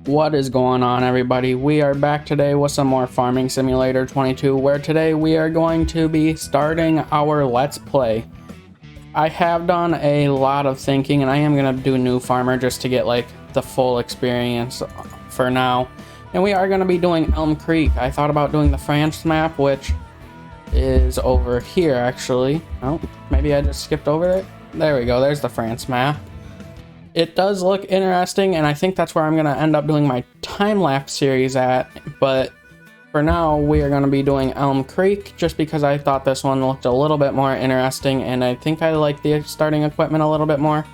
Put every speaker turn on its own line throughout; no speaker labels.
What is going on, everybody? We are back today with some more Farming Simulator 22, where today we are going to be starting our Let's Play. I have done a lot of thinking, and I am going to do New Farmer just to get like the full experience for now. And we are going to be doing Elmcreek. I thought about doing the France map, which is over here actually. Oh, maybe I just skipped over it. There we go, there's the France map. It does look interesting, and I think that's where I'm going to end up doing my time-lapse series at, but for now we are going to be doing Elmcreek just because I thought this one looked a little bit more interesting, and I think I like the starting equipment a little bit more.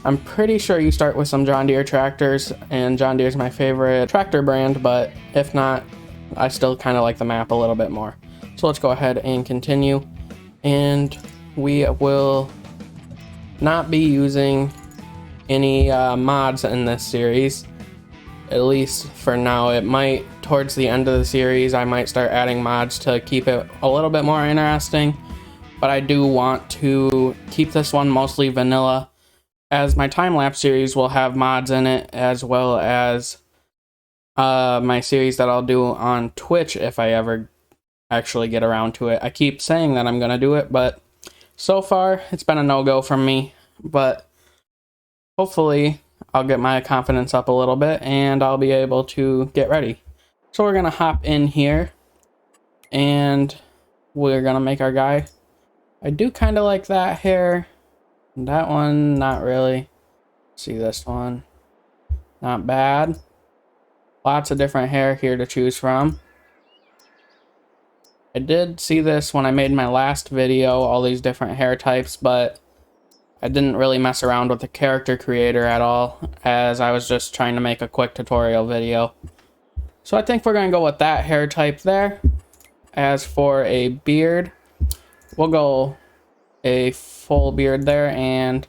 I'm pretty sure you start with some John Deere tractors, and John Deere is my favorite tractor brand, but if not, I still kind of like the map a little bit more. So let's go ahead and continue, and we will not be using any mods in this series, at least for now. It might, towards the end of the series, I might start adding mods to keep it a little bit more interesting, but I do want to keep this one mostly vanilla, as my time-lapse series will have mods in it, as well as my series that I'll do on Twitch if I ever actually get around to it. I keep saying that I'm gonna do it, but so far it's been a no-go from me, but hopefully I'll get my confidence up a little bit and I'll be able to get ready. So we're gonna hop in here and we're gonna make our guy. I do kind of like that hair. That one, not really. See this one. Not bad. Lots of different hair here to choose from. I did see this when I made my last video, all these different hair types, but I didn't really mess around with the character creator at all, as I was just trying to make a quick tutorial video. So I think we're going to go with that hair type there. As for a beard, we'll go a full beard there and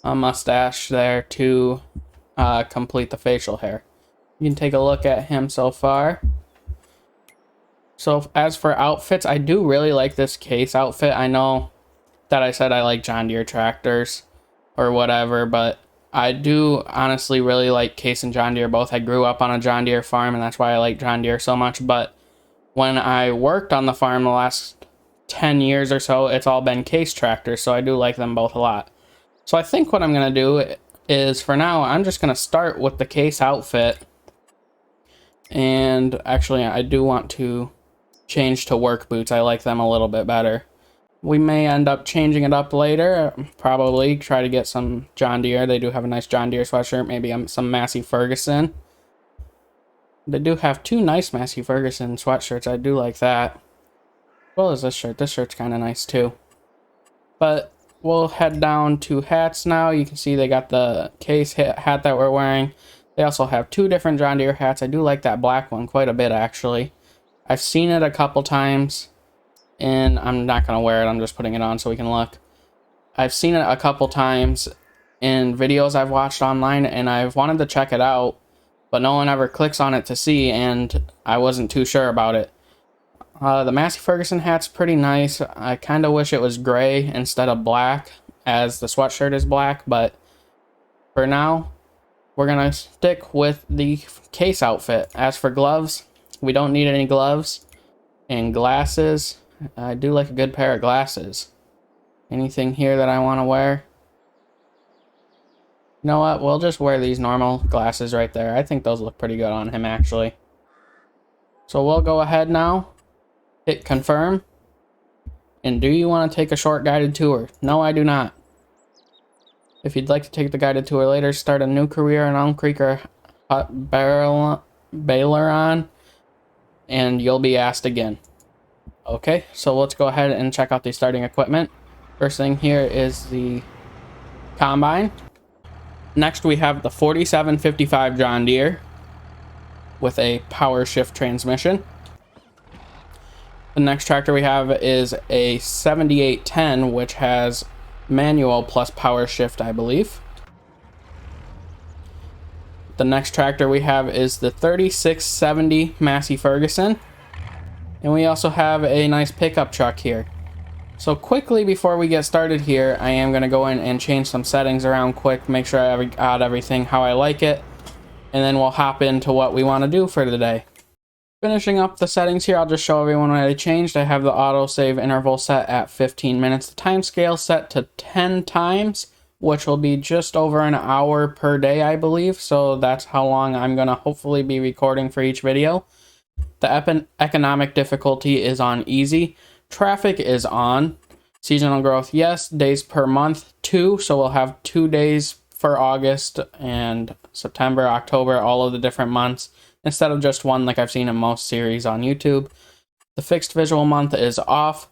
a mustache there to complete the facial hair. You can take a look at him so far. So as for outfits, I do really like this case outfit. I know that I said I like John Deere tractors or whatever, but I do honestly really like Case and John Deere both. I grew up on a John Deere farm, and that's why I like John Deere so much. But when I worked on the farm the last 10 years or so, it's all been Case tractors, so I do like them both a lot. So I think what I'm going to do is, for now, I'm just going to start with the Case outfit. And actually, I do want to change to work boots. I like them a little bit better. We may end up changing it up later, probably try to get some John Deere. They do have a nice John Deere sweatshirt, maybe some Massey Ferguson. They do have two nice Massey Ferguson sweatshirts, I do like that. As well as this shirt. This shirt's kind of nice too. But we'll head down to hats now. You can see they got the Case hat that we're wearing. They also have two different John Deere hats. I do like that black one quite a bit, actually. I've seen it a couple times, and I'm not going to wear it, I'm just putting it on so we can look. I've seen it a couple times in videos I've watched online, and I've wanted to check it out, but no one ever clicks on it to see, and I wasn't too sure about it. The Massey Ferguson hat's pretty nice. I kind of wish it was gray instead of black, as the sweatshirt is black, but for now, we're going to stick with the Case outfit. As for gloves, we don't need any gloves. And glasses, I do like a good pair of glasses. Anything here that I want to wear? You know what? We'll just wear these normal glasses right there. I think those look pretty good on him, actually. So we'll go ahead now. Hit confirm. And do you want to take a short guided tour? No, I do not. If you'd like to take the guided tour later, start a new career in Elmcreek or Baileron, and you'll be asked again. Okay, so let's go ahead and check out the starting equipment. First thing here is the combine. Next we have the 4755 John Deere with a power shift transmission. The next tractor we have is a 7810, which has manual plus power shift, I believe. The next tractor we have is the 3670 Massey Ferguson. And we also have a nice pickup truck here. So quickly before we get started here, I am going to go in and change some settings around quick, make sure I got everything how I like it, and then we'll hop into what we want to do for today. Finishing up the settings here, I'll just show everyone what I changed. I have the autosave interval set at 15 minutes, the time scale set to 10 times, which will be just over an hour per day, I believe. So that's how long I'm going to hopefully be recording for each video. The economic difficulty is on easy. Traffic is on. Seasonal growth, yes. Days per month, 2. So we'll have 2 days for August and September, October, all of the different months, instead of just one like I've seen in most series on YouTube. The fixed visual month is off.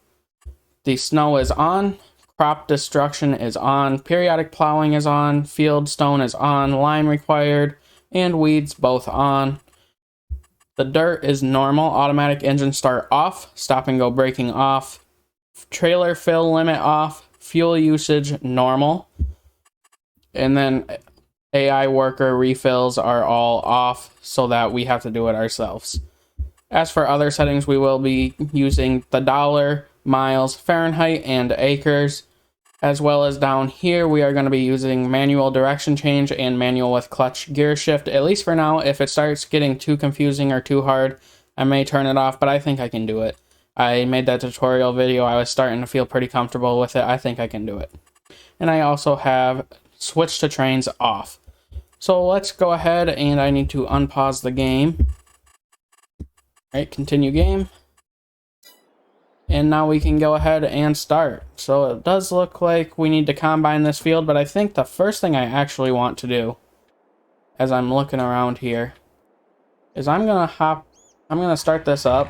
The snow is on. Crop destruction is on. Periodic plowing is on. Field stone is on. Lime required. And weeds both on. The dirt is normal. Automatic engine start off. Stop and go braking off. Trailer fill limit off. Fuel usage normal. And then AI worker refills are all off so that we have to do it ourselves. As for other settings, we will be using the dollar, miles, Fahrenheit, and acres. As well as down here, we are going to be using manual direction change and manual with clutch gear shift, at least for now. If it starts getting too confusing or too hard, I may turn it off, but I think I can do it. I made that tutorial video. I was starting to feel pretty comfortable with it. I think I can do it. And I also have switch to trains off. So let's go ahead, and I need to unpause the game. All right, continue game. And now we can go ahead and start. So it does look like we need to combine this field, but I think the first thing I actually want to do, as I'm looking around here, is I'm gonna start this up.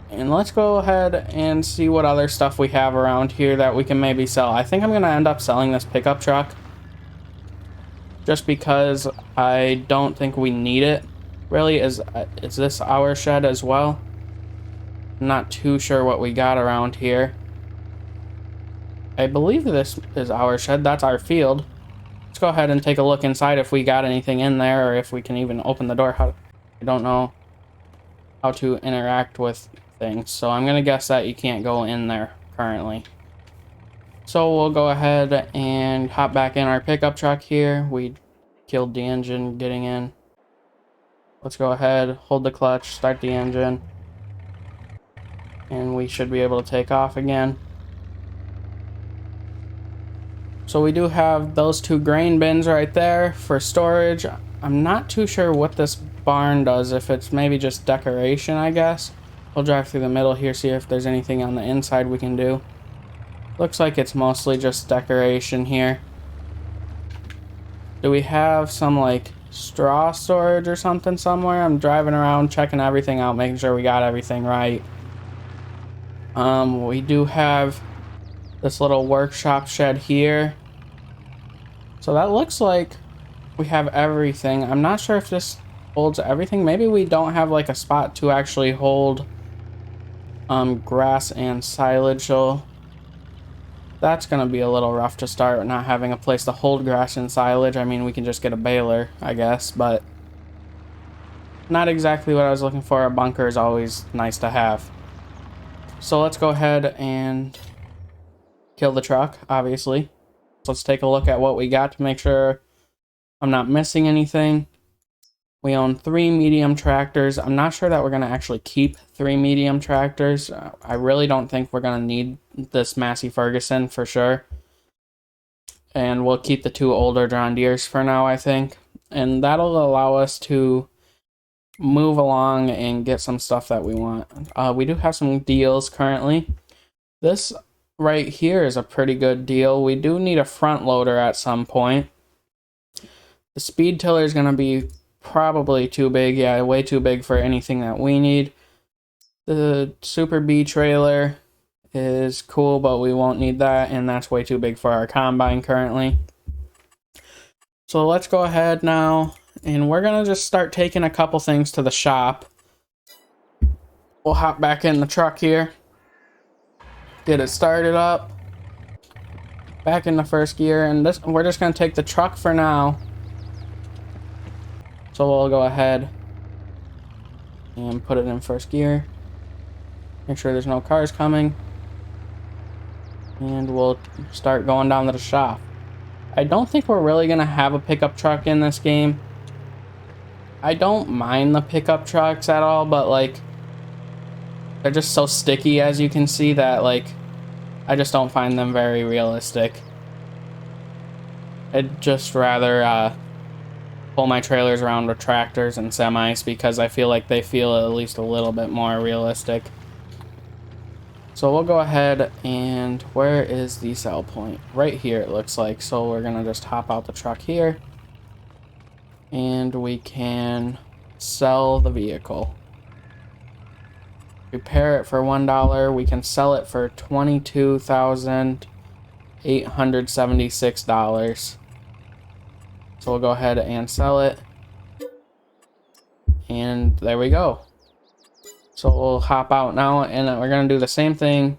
And let's go ahead and see what other stuff we have around here that we can maybe sell. I think I'm gonna end up selling this pickup truck, just because I don't think we need it. Really, is this our shed as well? I'm not too sure what we got around here. I believe this is our shed. That's our field. Let's go ahead and take a look inside if we got anything in there, or if we can even open the door. I don't know how to interact with things, so I'm gonna guess that you can't go in there currently. So we'll go ahead and hop back in our pickup truck here. We killed the engine getting in. Let's go ahead, hold the clutch, start the engine, and we should be able to take off again. So we do have those 2 grain bins right there for storage. I'm not too sure what this barn does, if it's maybe just decoration, I guess. We'll drive through the middle here, see if there's anything on the inside we can do. Looks like it's mostly just decoration here. Do we have some like straw storage or something somewhere? I'm driving around checking everything out, making sure we got everything right. We do have this little workshop shed here, so that looks like we have everything. I'm not sure if this holds everything. Maybe we don't have like a spot to actually hold grass and silage, so that's gonna be a little rough to start, not having a place to hold grass and silage. I mean, we can just get a baler, I guess, but not exactly what I was looking for. A bunker is always nice to have. So let's go ahead and kill the truck, obviously. So let's take a look at what we got to make sure I'm not missing anything. We own 3 medium tractors. I'm not sure that we're going to actually keep 3 medium tractors. I really don't think we're going to need this Massey Ferguson for sure. And we'll keep the 2 older John Deeres for now, I think. And that'll allow us to move along and get some stuff that we want. We do have some deals currently. This right here is a pretty good deal. We do need a front loader at some point. The speed tiller is going to be probably too big. Yeah, way too big for anything that we need. The Super B trailer is cool, but we won't need that, and that's way too big for our combine currently. So let's go ahead now, and we're gonna just start taking a couple things to the shop. We'll hop back in the truck here, get it started up, back in the first gear, and we're just gonna take the truck for now. So we'll go ahead and put it in first gear. Make sure there's no cars coming. And we'll start going down to the shop. I don't think we're really going to have a pickup truck in this game. I don't mind the pickup trucks at all, but like, they're just so sticky, as you can see, that like, I just don't find them very realistic. I'd just rather pull my trailers around with tractors and semis because I feel like they feel at least a little bit more realistic. So we'll go ahead and where is the sell point? Right here it looks like. So we're gonna just hop out the truck here and we can sell the vehicle. Repair it for $1. We can sell it for $22,876. So we'll go ahead and sell it. And there we go. So we'll hop out now, and we're going to do the same thing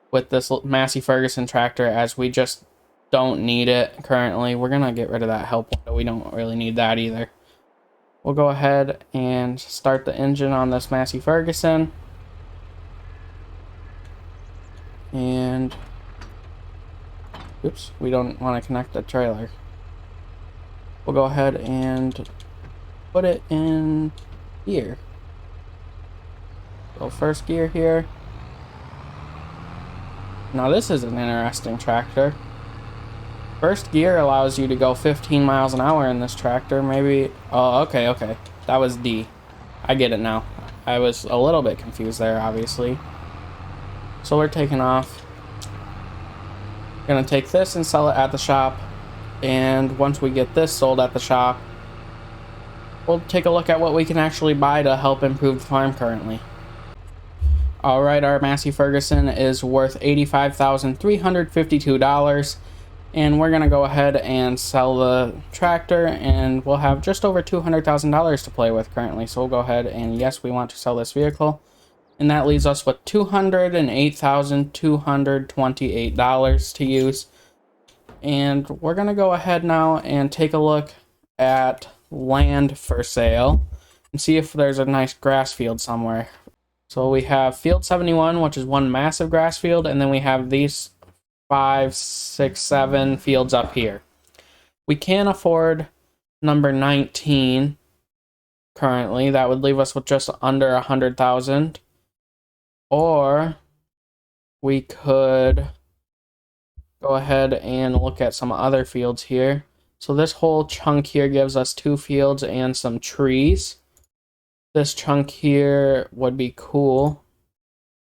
with this Massey Ferguson tractor, as we just don't need it currently. We're going to get rid of that help window. We don't really need that either. We'll go ahead and start the engine on this Massey Ferguson. And, oops, we don't want to connect the trailer. We'll go ahead and put it in gear. So first gear here. Now this is an interesting tractor. First gear allows you to go 15 miles an hour in this tractor. Maybe, oh, okay. That was D. I get it now. I was a little bit confused there, obviously. So we're taking off. Gonna take this and sell it at the shop. And once we get this sold at the shop, we'll take a look at what we can actually buy to help improve the farm currently. Alright, our Massey Ferguson is worth $85,352, and we're going to go ahead and sell the tractor, and we'll have just over $200,000 to play with currently. So we'll go ahead and yes, we want to sell this vehicle, and that leaves us with $208,228 to use. And we're going to go ahead now and take a look at land for sale and see if there's a nice grass field somewhere. So we have field 71, which is one massive grass field, and then we have these 5, 6, 7 fields up here. We can afford number 19 currently. That would leave us with just under 100,000. Or we could go ahead and look at some other fields here. So this whole chunk here gives us 2 fields and some trees. This chunk here would be cool.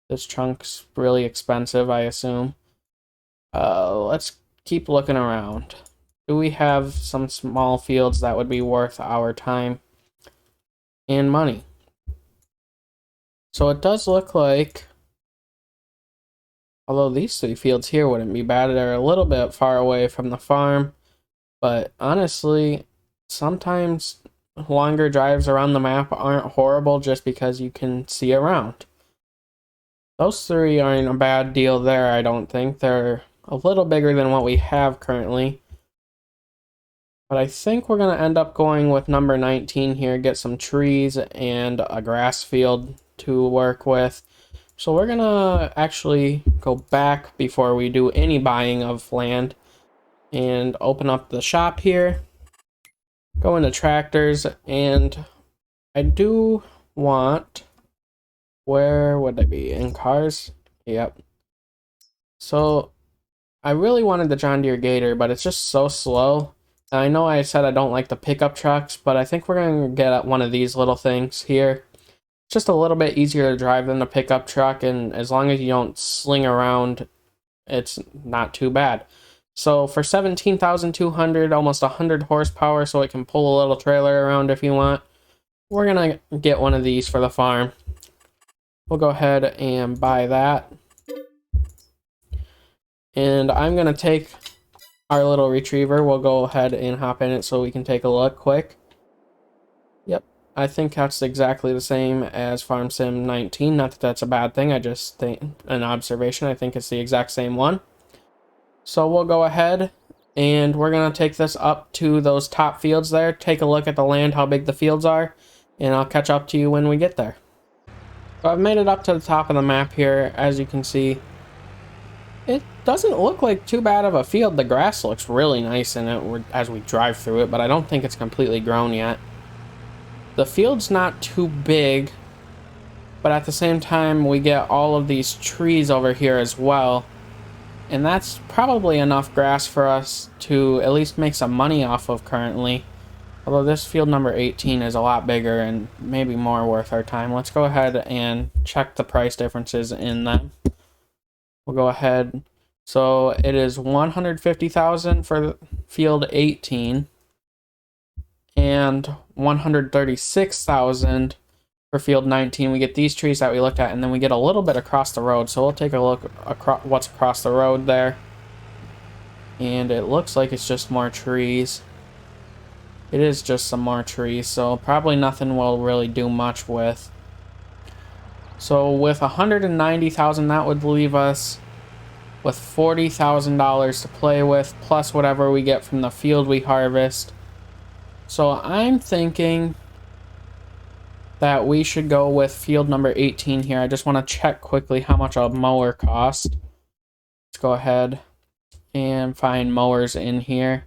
This chunk's really expensive, I assume. Let's keep looking around. Do we have some small fields that would be worth our time and money? So it does look like, although these 3 fields here wouldn't be bad, they're a little bit far away from the farm. But honestly, sometimes longer drives around the map aren't horrible just because you can see around. Those 3 aren't a bad deal there, I don't think. They're a little bigger than what we have currently. But I think we're going to end up going with number 19 here, get some trees and a grass field to work with. So we're going to actually go back before we do any buying of land and open up the shop here. Go into tractors, and I do want, where would they be? In cars? Yep. So I really wanted the John Deere Gator, but it's just so slow. And I know I said I don't like the pickup trucks, but I think we're going to get one of these little things here. It's just a little bit easier to drive than the pickup truck, and as long as you don't sling around, it's not too bad. So for 17,200, almost 100 horsepower, so it can pull a little trailer around if you want, we're going to get one of these for the farm. We'll go ahead and buy that. And I'm going to take our little retriever. We'll go ahead and hop in it so we can take a look quick. Yep, I think that's exactly the same as Farm Sim 19. Not that that's a bad thing, I just think an observation. I think it's the exact same one. So we'll go ahead and we're going to take this up to those top fields there, take a look at the land, how big the fields are, and I'll catch up to you when we get there. So I've made it up to the top of the map here. As you can see, it doesn't look like too bad of a field. The grass looks really nice in it as we drive through it, but I don't think it's completely grown yet. The field's not too big, but at the same time, we get all of these trees over here as well. And that's probably enough grass for us to at least make some money off of currently. Although this field number 18 is a lot bigger and maybe more worth our time. Let's go ahead and check the price differences in them. We'll go ahead. So it is $150,000 for field 18 and $136,000 for field 19. We get these trees that we looked at, and then we get a little bit across the road. So we'll take a look across what's across the road there. And it looks like it's just more trees. It is just some more trees, so probably nothing we'll really do much with. So with $190,000, that would leave us with $40,000 to play with, plus whatever we get from the field we harvest. So I'm thinking that we should go with field number 18 here. I just want to check quickly how much a mower costs. Let's go ahead and find mowers in here.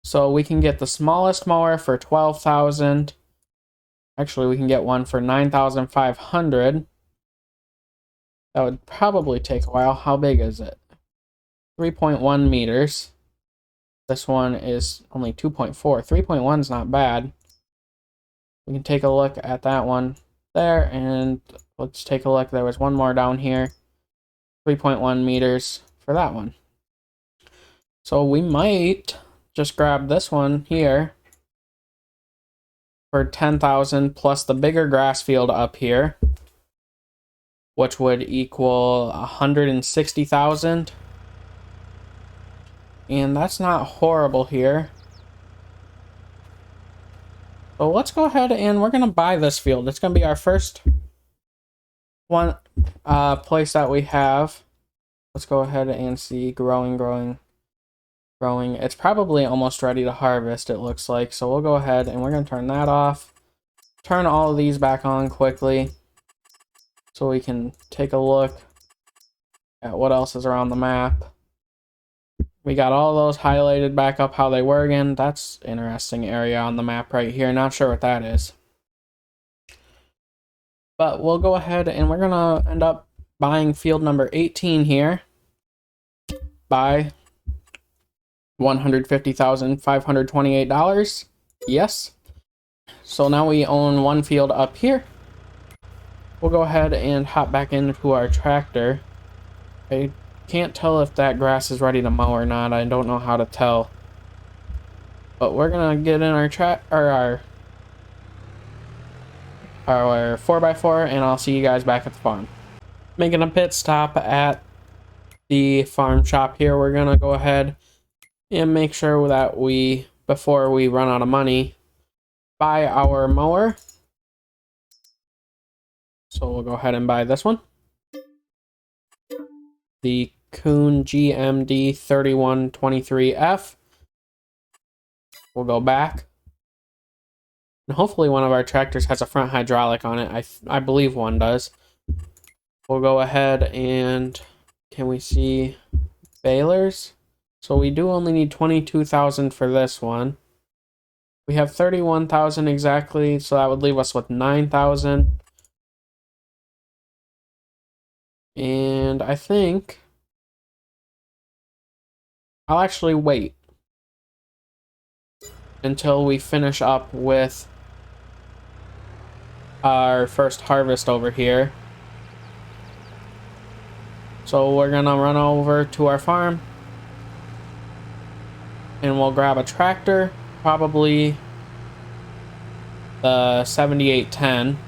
So we can get the smallest mower for $12,000. Actually, we can get one for $9,500. That would probably take a while. How big is it? 3.1 meters. This one is only 2.4. 3.1 is not bad. We can take a look at that one there, and let's take a look. There was one more down here. 3.1 meters for that one. So we might just grab this one here for $10,000 plus the bigger grass field up here, which would equal $160,000. And that's not horrible here. So let's go ahead and we're gonna buy this field. It's gonna be our first one place that we have. Let's go ahead and see. Growing. It's probably almost ready to harvest, it looks like. So we'll go ahead and we're gonna turn that off. Turn all of these back on quickly so we can take a look at what else is around the map. We got all those highlighted back up how they were again. That's an interesting area on the map right here. Not sure what that is. But we'll go ahead and we're gonna end up buying field number 18 here. Buy $150,528. Yes. So now we own one field up here. We'll go ahead and hop back into our tractor. I can't tell if that grass is ready to mow or not. I don't know how to tell. But we're gonna get in our our 4x4, and I'll see you guys back at the farm. Making a pit stop at the farm shop here. We're gonna go ahead and make sure that before we run out of money, buy our mower. So we'll go ahead and buy this one. The Kuhn GMD 3123F. We'll go back. And hopefully one of our tractors has a front hydraulic on it. I believe one does. We'll go ahead and can we see balers? So we do only need 22,000 for this one. We have 31,000 exactly, so that would leave us with 9,000. And I think I'll actually wait until we finish up with our first harvest over here. So we're gonna run over to our farm and we'll grab a tractor, probably the 7810.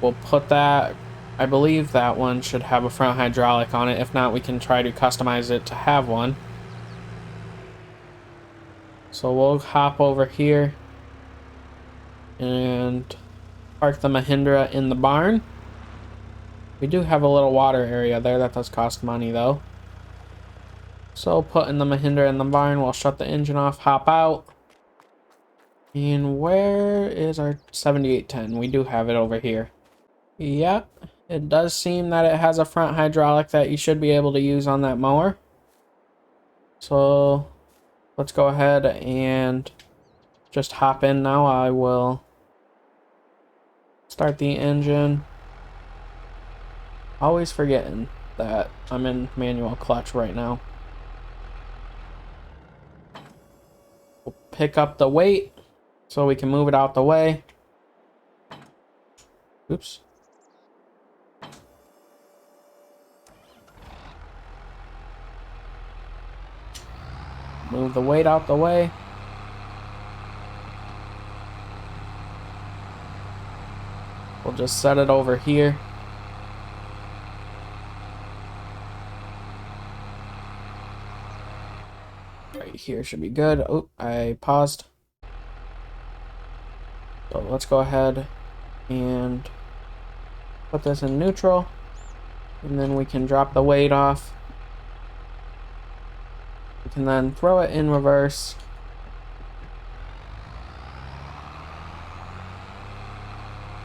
We'll put that, I believe that one should have a front hydraulic on it. If not, we can try to customize it to have one. So we'll hop over here and park the Mahindra in the barn. We do have a little water area there. That does cost money though. So putting the Mahindra in the barn, we'll shut the engine off, hop out. And where is our 7810? We do have it over here. Yep, it does seem that it has a front hydraulic that you should be able to use on that mower. So let's go ahead and just hop in now. I will start the engine. Always forgetting that I'm in manual clutch right now. We'll pick up the weight so we can move it out the way. Oops. Move the weight out the way. We'll just set it over here. Right here should be good. Oh, I paused. So let's go ahead and put this in neutral. And then we can drop the weight off. We can then throw it in reverse.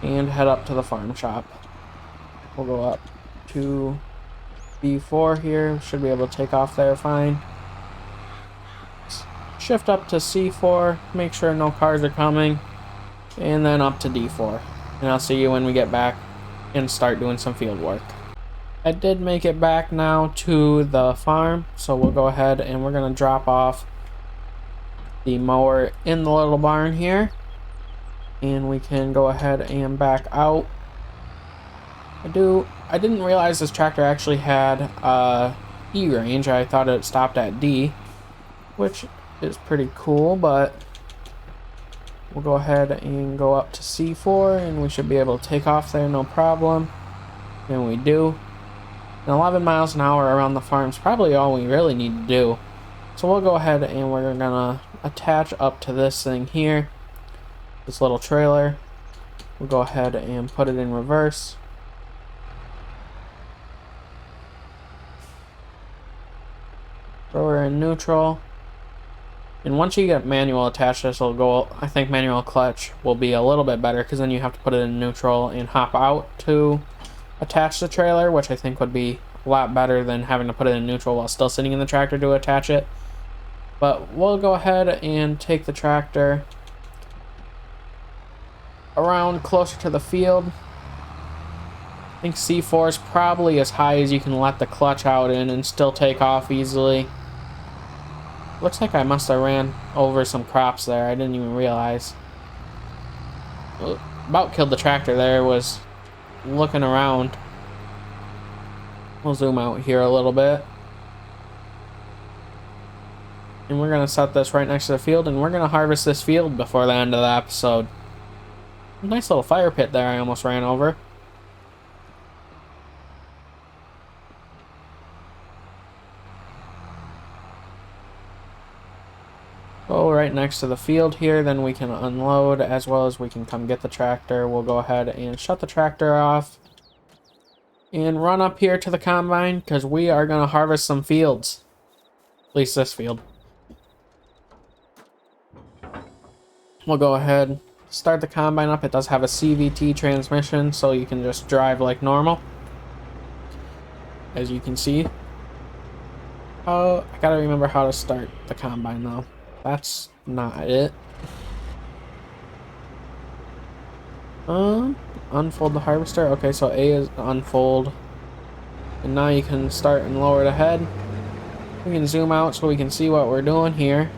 And head up to the farm shop. We'll go up to B4 here. Should be able to take off there fine. Shift up to C4. Make sure no cars are coming. And then up to D4. And I'll see you when we get back and start doing some field work. I did make it back now to the farm. So we'll go ahead and we're going to drop off the mower in the little barn here. And we can go ahead and back out. I didn't realize this tractor actually had E range. I thought it stopped at D, which is pretty cool, but we'll go ahead and go up to C4 and we should be able to take off there no problem. And we do. And 11 miles an hour around the farm is probably all we really need to do. So we'll go ahead and we're gonna attach up to this thing here. This little trailer. We'll go ahead and put it in reverse. Throw her in neutral. And once you get manual attached, this will go, I think manual clutch will be a little bit better because then you have to put it in neutral and hop out to attach the trailer, which I think would be a lot better than having to put it in neutral while still sitting in the tractor to attach it. But we'll go ahead and take the tractor around closer to the field. I think C4 is probably as high as you can let the clutch out in and still take off easily. Looks like I must have ran over some crops there. I didn't even realize. About killed the tractor there. Was looking around. We'll zoom out here a little bit. And we're going to set this right next to the field and we're going to harvest this field before the end of the episode. Nice little fire pit there I almost ran over. Go right next to the field here, then we can unload as well as we can come get the tractor. We'll go ahead and shut the tractor off and run up here to the combine because we are going to harvest some fields. At least this field. We'll go ahead, start the combine up. It does have a CVT transmission, so you can just drive like normal. As you can see. Oh, I gotta remember how to start the combine though. That's not it. Unfold the harvester. Okay, so A is unfold. And now you can start and lower the head. We can zoom out so we can see what we're doing here.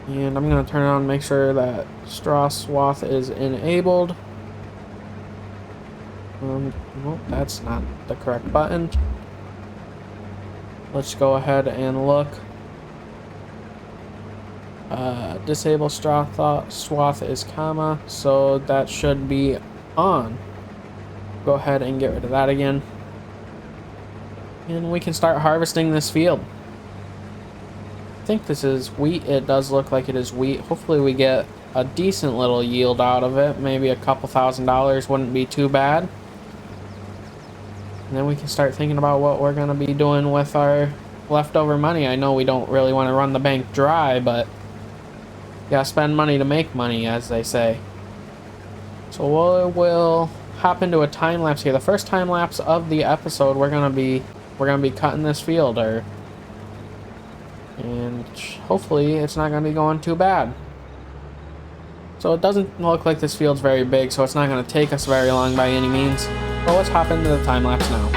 And I'm going to turn it on, make sure that straw swath is enabled. Well, that's not the correct button. Let's go ahead and look. Disable straw swath is comma, so that should be on. Go ahead and get rid of that again. And we can start harvesting this field. I think this is wheat. It does look like it is wheat. Hopefully we get a decent little yield out of it. Maybe a couple $1,000s wouldn't be too bad. And then we can start thinking about what we're going to be doing with our leftover money. I know we don't really want to run the bank dry, but gotta spend money to make money, as they say. So we'll hop into a time lapse here. The first time lapse of the episode. We're gonna be cutting this field, and hopefully it's not gonna be going too bad. So it doesn't look like this field's very big, so it's not gonna take us very long by any means. But let's hop into the time lapse now.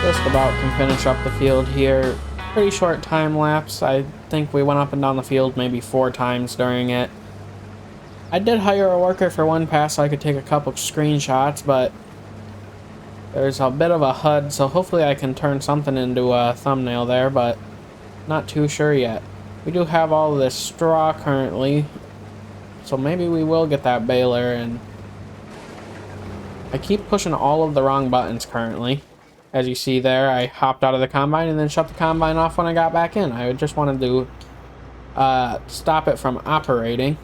Just about can finish up the field here. Pretty short time lapse. I think we went up and down the field maybe 4 times during it. I did hire a worker for one pass so I could take a couple screenshots, but there's a bit of a HUD, so hopefully I can turn something into a thumbnail there, but not too sure yet. We do have all of this straw currently, so maybe we will get that baler, and I keep pushing all of the wrong buttons currently. As you see there, I hopped out of the combine and then shut the combine off when I got back in. I just wanted to stop it from operating.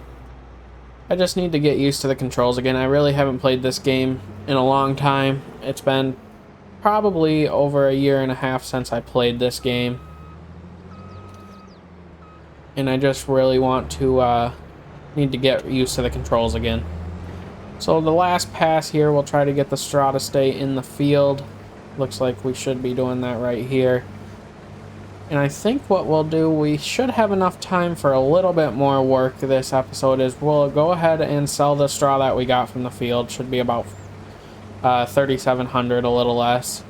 I just need to get used to the controls again. I really haven't played this game in a long time. It's been probably over 1.5 years since I played this game. And I just really want to need to get used to the controls again. So the last pass here, we'll try to get the straw to stay in the field. Looks like we should be doing that right here. And I think what we'll do, we should have enough time for a little bit more work this episode, is we'll go ahead and sell the straw that we got from the field. Should be about 3,700, a little less.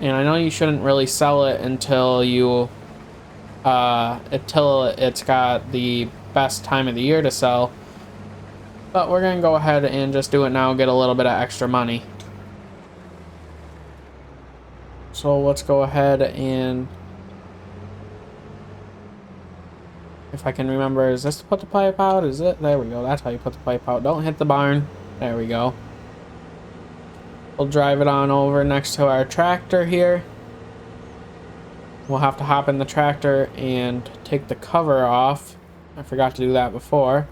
And I know you shouldn't really sell it until it's got the best time of the year to sell. But we're going to go ahead and just do it now, get a little bit of extra money. So let's go ahead and, if I can remember, is this to put the pipe out? Is it? There we go. That's how you put the pipe out. Don't hit the barn. There we go. We'll drive it on over next to our tractor here. We'll have to hop in the tractor and take the cover off. I forgot to do that before.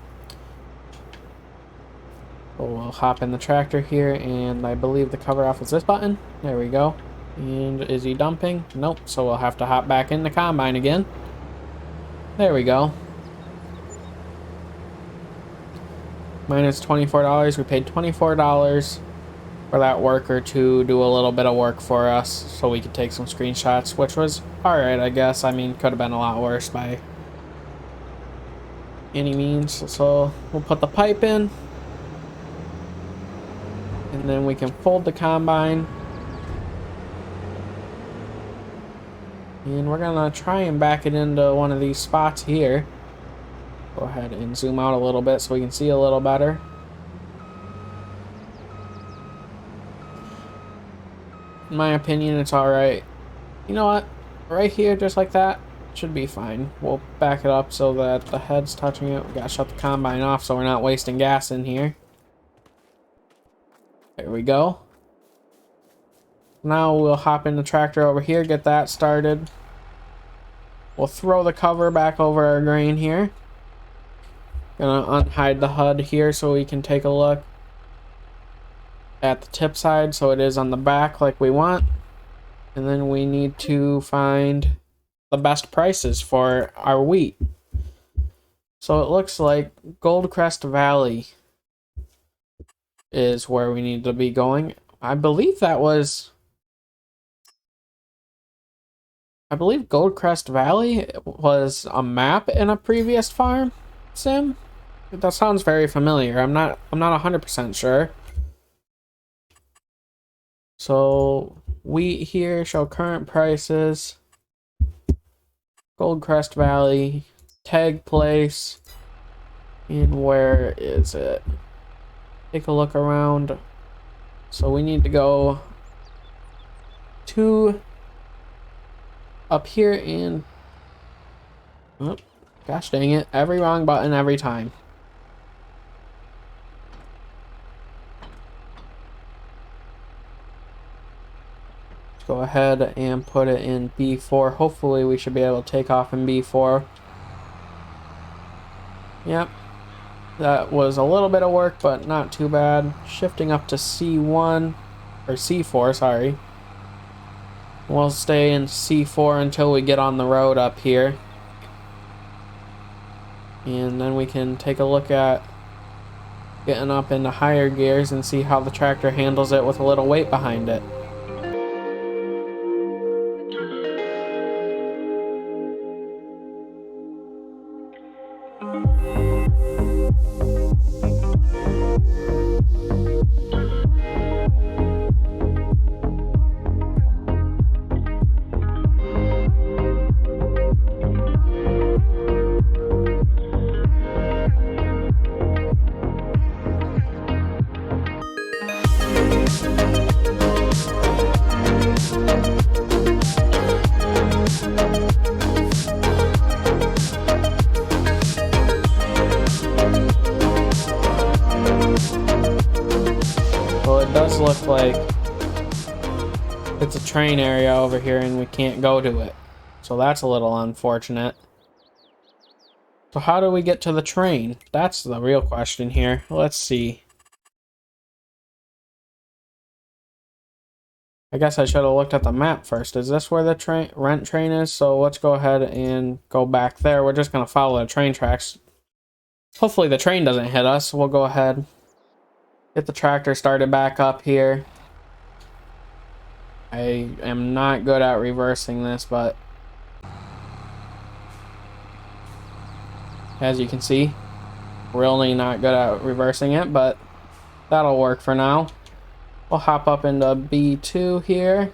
So we'll hop in the tractor here, and I believe the cover off is this button. There we go. And is he dumping? Nope. So we'll have to hop back in the combine again. There we go. Minus $24. We paid $24 for that worker to do a little bit of work for us so we could take some screenshots, which was alright, I guess. I mean, could have been a lot worse by any means. So we'll put the pipe in, and then we can fold the combine. And we're gonna try and back it into one of these spots here. Go ahead and zoom out a little bit so we can see a little better. In my opinion, it's alright. You know what? Right here, just like that, should be fine. We'll back it up so that the head's touching it. We gotta shut the combine off so we're not wasting gas in here. There we go. Now we'll hop in the tractor over here, get that started. We'll throw the cover back over our grain here. Gonna unhide the HUD here so we can take a look at the tip side, so it is on the back like we want. And then we need to find the best prices for our wheat. So it looks like Goldcrest Valley is where we need to be going. I believe Goldcrest Valley was a map in a previous farm. sim? That sounds very familiar. I'm not 100% sure. So wheat here, show current prices. Goldcrest Valley, tag place, and where is it? Take a look around. So we need to go to up here and oh, gosh dang it, every wrong button every time. Let's go ahead and put it in B4. Hopefully we should be able to take off in B4. Yep. That was a little bit of work, but not too bad. Shifting up to C1, or C4, sorry. We'll stay in C4 until we get on the road up here. And then we can take a look at getting up into higher gears and see how the tractor handles it with a little weight behind it. Well, it does look like it's a train area over here and we can't go to it. So that's a little unfortunate. So how do we get to the train? That's the real question here. Let's see. I guess I should have looked at the map first. Is this where the rent train is? So let's go ahead and go back there. We're just going to follow the train tracks. Hopefully the train doesn't hit us. We'll go ahead, get the tractor started back up here. I am not good at reversing this, but as you can see, really not good at reversing it, but that'll work for now. We'll hop up into B2 here.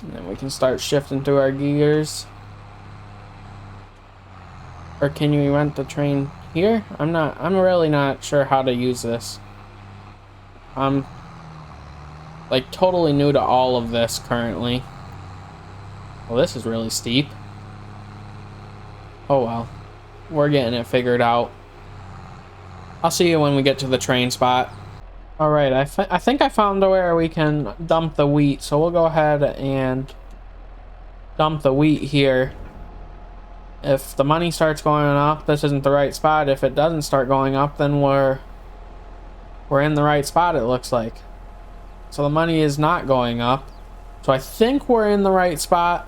And then we can start shifting through our gears. Or can you rent the train here? I'm really not sure how to use this. I'm like totally new to all of this currently. Well, this is really steep. Oh well. We're getting it figured out. I'll see you when we get to the train spot. Alright, I think I found where we can dump the wheat, so we'll go ahead and dump the wheat here. If the money starts going up, this isn't the right spot. If it doesn't start going up, then we're in the right spot, it looks like. So the money is not going up. So I think we're in the right spot,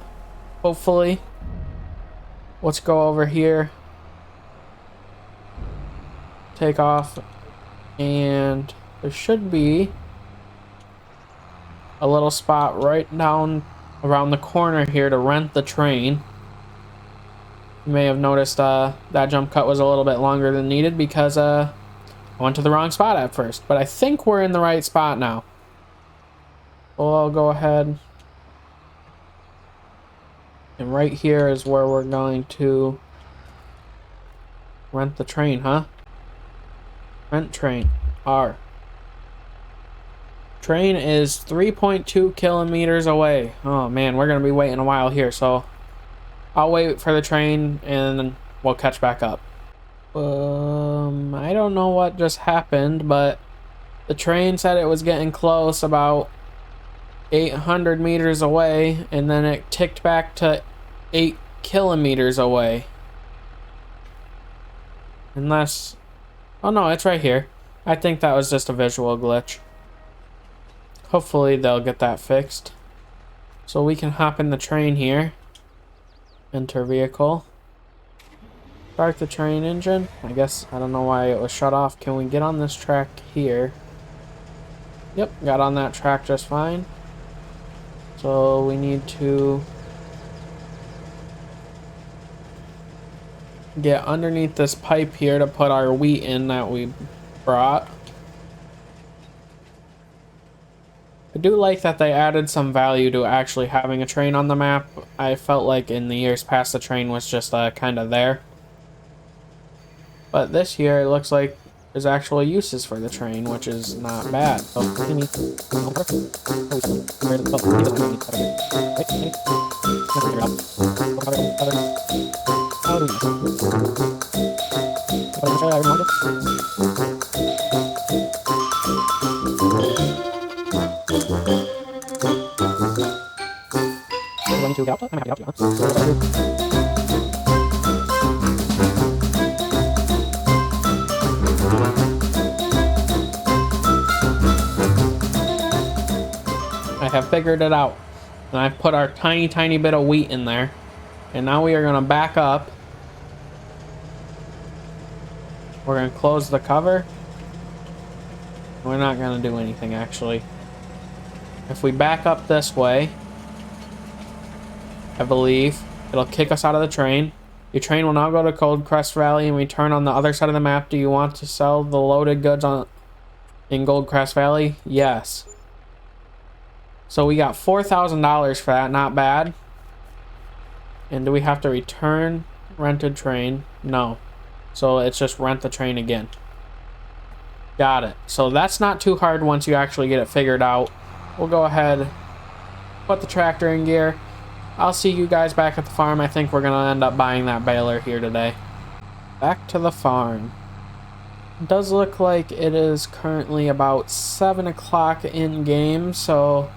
hopefully. Let's go over here. Take off, and there should be a little spot right down around the corner here to rent the train. You may have noticed that jump cut was a little bit longer than needed because I went to the wrong spot at first. But I think we're in the right spot now. Well, I'll go ahead. And right here is where we're going to rent the train, huh? Rent train. R. Train is 3.2 kilometers away. Oh man, we're gonna be waiting a while here, so I'll wait for the train and we'll catch back up. I don't know what just happened, but the train said it was getting close, about 800 meters away, and then it ticked back to 8 kilometers away. Unless, oh no, it's right here. I think that was just a visual glitch. Hopefully they'll get that fixed. So we can hop in the train here. Enter vehicle. Start the train engine. I guess, I don't know why it was shut off. Can we get on this track here? Yep, got on that track just fine. So we need to get underneath this pipe here to put our wheat in that we brought. I do like that they added some value to actually having a train on the map. I felt like in the years past the train was just kind of there. But this year it looks like there's actual uses for the train, which is not bad. So I have figured it out, and I've put our tiny bit of wheat in there, and now we are going to back up. We're going to close the cover. We're not going to do anything, actually. If we back up this way, I believe it'll kick us out of the train. Your train will now go to Cold Crest Valley and return on the other side of the map. Do you want to sell the loaded goods in Gold Crest Valley? Yes. So we got $4,000 for that, not bad. And do we have to return rented train? No. So it's just rent the train again. Got it. So that's not too hard once you actually get it figured out. We'll go ahead, put the tractor in gear. I'll see you guys back at the farm. I think we're going to end up buying that baler here today. Back to the farm. It does look like it is currently about 7 o'clock in game, so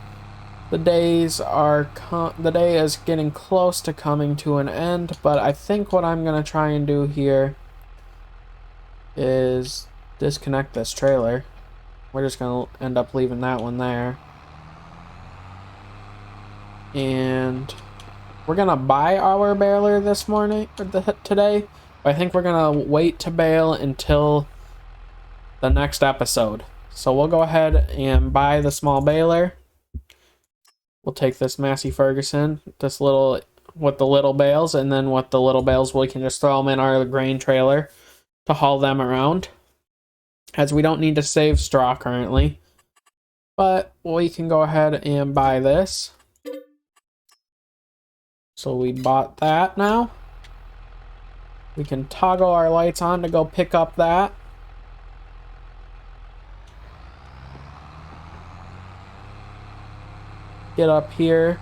the day is getting close to coming to an end, but I think what I'm going to try and do here is disconnect this trailer. We're just going to end up leaving that one there. And we're going to buy our baler this morning, or today, but I think we're going to wait to bale until the next episode. So we'll go ahead and buy the small baler. We'll take this Massey Ferguson, this little, with the little bales, and then with the little bales, we can just throw them in our grain trailer to haul them around, as we don't need to save straw currently. But we can go ahead and buy this. So we bought that now. We can toggle our lights on to go pick up that. Get up here,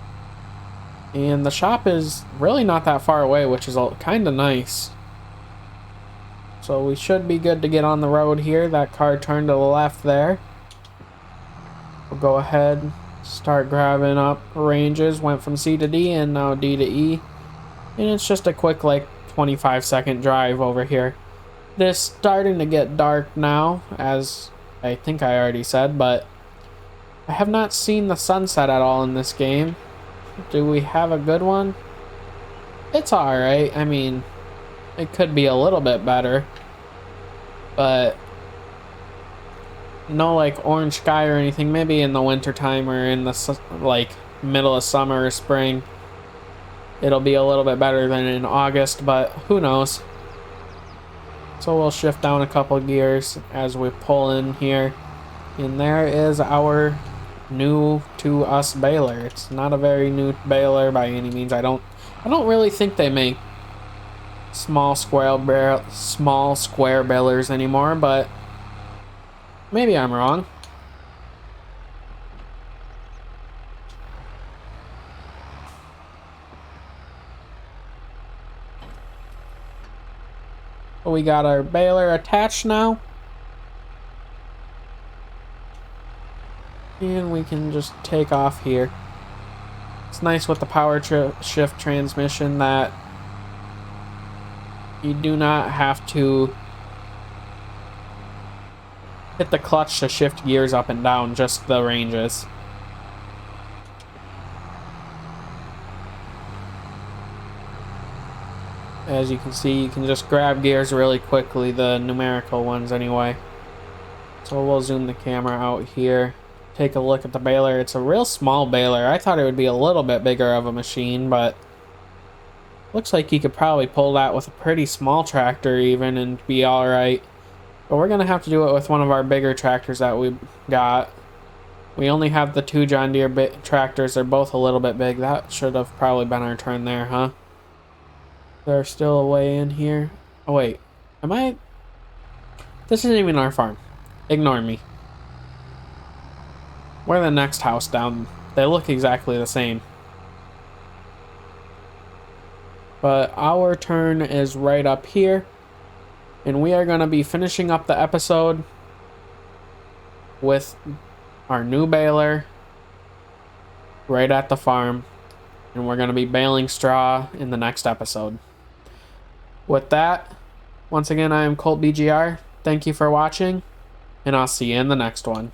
and the shop is really not that far away, which is kind of nice. So we should be good to get on the road here. That car turned to the left there. We'll go ahead, start grabbing up ranges. Went from C to D and now D to E, and it's just a quick like 25-second drive over here. It is starting to get dark now, as I think I already said, but I have not seen the sunset at all in this game. Do we have a good one? It's alright. I mean, it could be a little bit better, but no like orange sky or anything. Maybe in the wintertime or in the like middle of summer or spring it'll be a little bit better than in August, but who knows. So we'll shift down a couple gears as we pull in here, and there is our new to us baler. It's not a very new baler by any means. I don't really think they make small square balers anymore, but maybe I'm wrong. We got our baler attached now, and we can just take off here. It's nice with the power shift transmission that you do not have to hit the clutch to shift gears up and down, just the ranges. As you can see, you can just grab gears really quickly, the numerical ones anyway. So we'll zoom the camera out here, take a look at the baler. It's a real small baler. I thought it would be a little bit bigger of a machine, but Looks like you could probably pull that with a pretty small tractor even and be alright. But we're going to have to do it with one of our bigger tractors that we got. We only have the 2 John Deere tractors. They're both a little bit big. That should have probably been our turn there, huh? There's still a way in here. Oh, wait. Am I... This isn't even our farm. Ignore me. We're the next house down. They look exactly the same. But our turn is right up here. And we are going to be finishing up the episode with our new baler right at the farm. And we're going to be baling straw in the next episode. With that, once again, I am Colt BGR. Thank you for watching, and I'll see you in the next one.